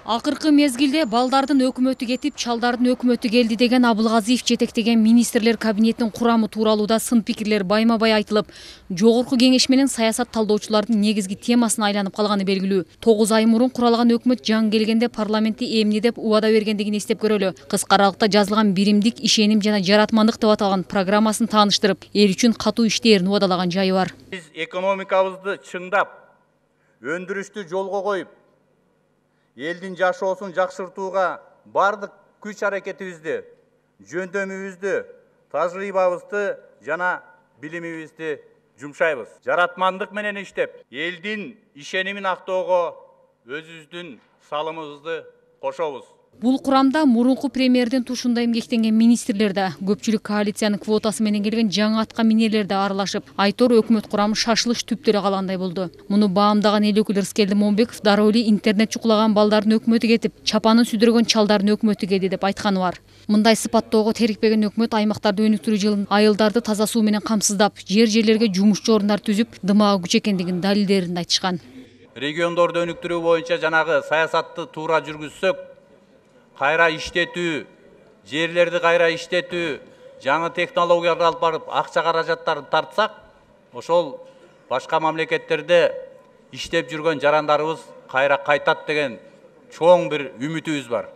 Акыркы мезгилде балдардын өкмөтү кетип, чалдардын өкмөтү келди деген Абылгазиев жетектеген министрлер кабинетинин курамы тууралууда сын пикирлер байма-бай айтылып, жогорку кеңеш менен саясат талдоочулардын негизги темасына айланып калганы белгилүү. 9 ай мурун куралган өкмөт жаңы келгенде парламентти эмне деп убада бергендигин эстеп көрөлү. Кыска аралыкта жазылган биримдик, ишеним жана жаратмандык деп аталган программасын тааныштырып, эл үчүн катуу иштээрин убадалаган жайы бар. Биз экономикабызды чыңдап, өндүрүштү жолго коюп, елдің жашоосун жакшыртууга бардык күч аракетибизди, жөндөмүбүздү, тажрыйбабызды жана билимибизди жумшайбыз. Жаратмандык менен иштеп, элдин ишенимин актоого өзүбүздүн салымыбызды кошобуз. Бул курамда мурунку премьердин тушунда эмгектенген министрлер да, көпчүлүк коалициянын квотасы менен келген жаңы атка минерлер да аралашып, Айтор өкмөт курамы шашылыш түптөлө калгандай болду. Муну баамдаган эл өкүлү Рыскелди Момбеков дароо эле интернет чукулаган балдардын өкмөтү кетип, чапанын сүдүргөн чалдардын өкмөтү келди деп айтканы бар. Мындай сыпаттоого терикпеген өкмөт аймактарды өнүктүрүү жылын айылдарды таза суу менен камсыздап, жер-жерлерге жумушчу орундар түзүп, дымагы күч экендигин далилдеринде айтышкан. Региондорду өнүктүрүү боюнча жанагы саясатты туура жүргүзсөк, кайра иштетүү, жерлерди кайра иштетүү, жаңы технологияларды алып барып, акча каражаттарын тартсак, ошол башка мамлекеттерде иштеп жүргөн жарандарыбыз кайра кайтат деген чоң бир үмүтүбүз бар.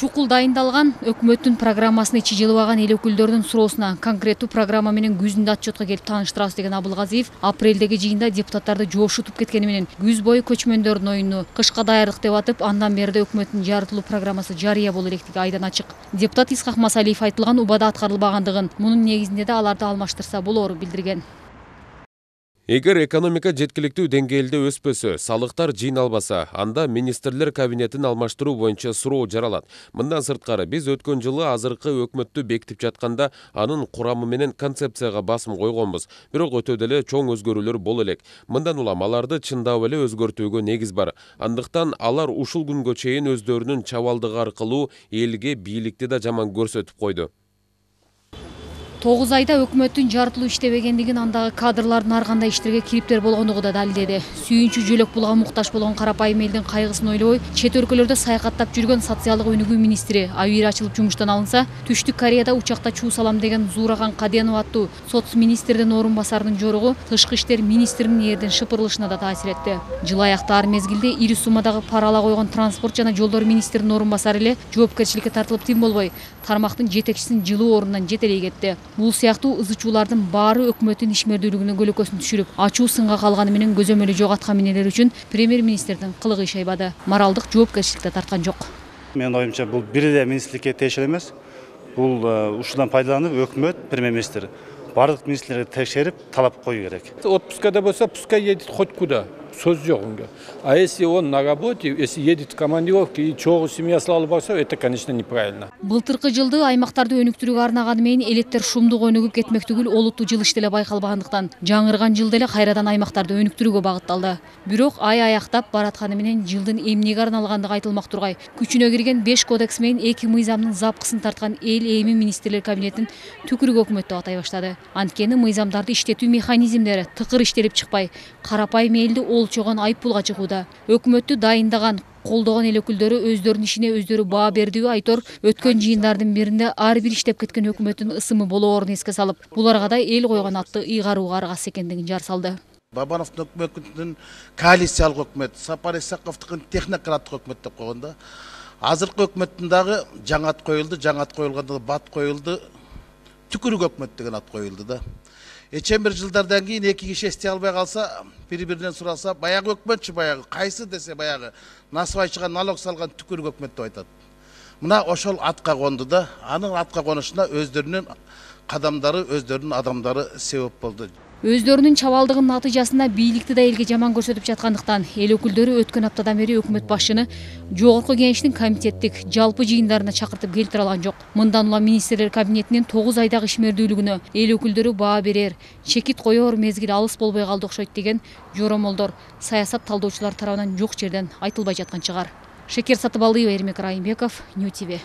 Чукул дайындалган өкмөттүн программасын ичи жылыбаган эл өкүлдөрүнүн суроосуна конкреттүү программа менен күзүндө отчетко келип тааныштырабыз деген Абылгазиев апрелдеги жыйында депутаттарды жоошутуп кеткени менен күз бою көчмөндөрдүн оюну кышка даярдык деп атып, андан берде өкмөттүн жарытылуу программасы жарыя боло электиги айдан ачык. Депутат Исхак Масалиев айтылган убада аткарылбагандыгын, мунун негизинде да аларды алмаштырса болоорун билдирген. Эгер экономика жеткиликтүү деңгээлде өспөсө, салыктар жыйналбаса, анда министрлер кабинетин алмаштыруу боюнча суроо жаралат. Мындан сырткары биз өткөн жылы азыркы өкмөттү бекитип жатканда анын курамы менен концепцияга басым койгонбуз. Бирок өтө деле чоң өзгөрүүлөр боло элек. Мындан улам аларды чындап эле өзгөртүүгө негиз бар. Андыктан алар ушул күнгө чейин өздөрүнүн чабалдыгы аркылуу элге бийликти да жаман көрсөтүп койду. 9 айда өкмөттүн жарытылуу иштебегендигин, андагы кадрлардын ар кандай иштерге кириптер болгондугу да далилдеди. Сүйүнчү жөлөк пулга муктаж болгон карапайым элдин кайгысын ойлобой, чет өлкөлөрдө саякаттап жүргөн социалдык өнүгүү министри Айыр ачылып жумуштан алынса, Түштүк Кореяда учакта чуу салам деген Зууракан Каденов аттуу соц министрдин орун басарынын жоругу тышкы иштер министринин эрдин шыпырылышына да таасир этти. Жыл аякта ар мезгилде ири суммадагы пара ала койгон транспорт жана жолдор министринин орун басары эле жоопкерчиликке тартылып тим болбой, тармактын жетекчисин жылуу ордунан жетелей кетти. Бул сыяктуу ызычуулардын баары өкмөттүн ишмердүүлүгүнүн көлөкөсүн түшүрүп, ачуу сынга калганы менен көзөмөлү жок атка минелер үчүн премьер-министрдин кылыгы ишайбады. Моралдык жоопкерчиликте тарткан жок. Менин оюмча бул бир эле министрликке тиешелүү эмес. Бул ушудан пайдаланып өкмөт, премьер-министр бардык министрлерге текшерип талап коюу керек. Отпускада болса, пускай едет хоть куда. Сөз жоқ онга. А если он на работе, если едет в командировке и чогуу семьясын алып барса, это, конечно, неправильно. Былтыркы жылды аймактарды өнүктүрүүгө арнаганы менен элеттер шумдук өнүгүп кетмек түгүл, олуттуу жылыш деле байкалбагандыктан, жаңырган жыл деле кайрадан аймактарды өнүктүрүүгө багытталды. Бирок ай аяктап баратканы менен жылдын эмнеге арналгандыгы айтылмак тургай. Күчүнө кирген 5 кодекс менен 2 мыйзамдын запкысын тарткан эл эми министрлер кабинетин түкүрүк өкмөт деп атай баштады. Анткени мыйзамдарды иштетүү механизмдери тыкыр иштелип чыкпай, карапайым элди олчогон айыппулга чыгууда. Өкмөттү дайындаган, колдогон эл өкүлдөрү өздөрүнүн ишине өздөрү баа бердиби Айтор өткөн жыйындардын биринде ар бир иштеп кеткен өкмөттүн ысымы болоорун эске салып, буларга да эл койгон атты ыйгарууга аргасыз экендигин жар салды. Бабановдун өкмөтүнүн коалициялык өкмөт, Сапар Исаковдун технократтык өкмөт деп койгондо, азыркы өкмөттүн дагы жаңы ат коюлду, жаңы ат коюлганда бат коюлду, түкүрүк өкмөт деген ат коюлду да. Эчен бир жылдардан кийин эки киши эстей албай калса, бири-биринен сураса, баягы өкмөтчү баягы, кайсы десе баягы насыбайчыга налог салган түкүрүк өкмөт деп айтат. Мына ошол атка конду да, анын атка конушуна өздөрүнүн кадамдары, өздөрүнүн адамдары себеп болду. Өздөрүнүн чабалдыгынын натыйжасында бийликти да элге жаман көрсөтүп жаткандыктан, эл өкүлдөрү өткөн аптадан бери өкмөт башчыны жогорку кеңештин комитеттик жалпы жыйындарына чакыртып келтире алган жок. Мындан улам министрлер кабинетинин 9 айдагы ишмердүүлүгүнө эл өкүлдөрү баа берер, чекит коёр мезгил алыс болбой калды окшойт деген жоромолдор саясат талдоочулар тарабынан жок жерден айтылбай жаткан чыгар. Шекер Сатыбалдиева, Эрмек Райымбеков, Нью ТВ.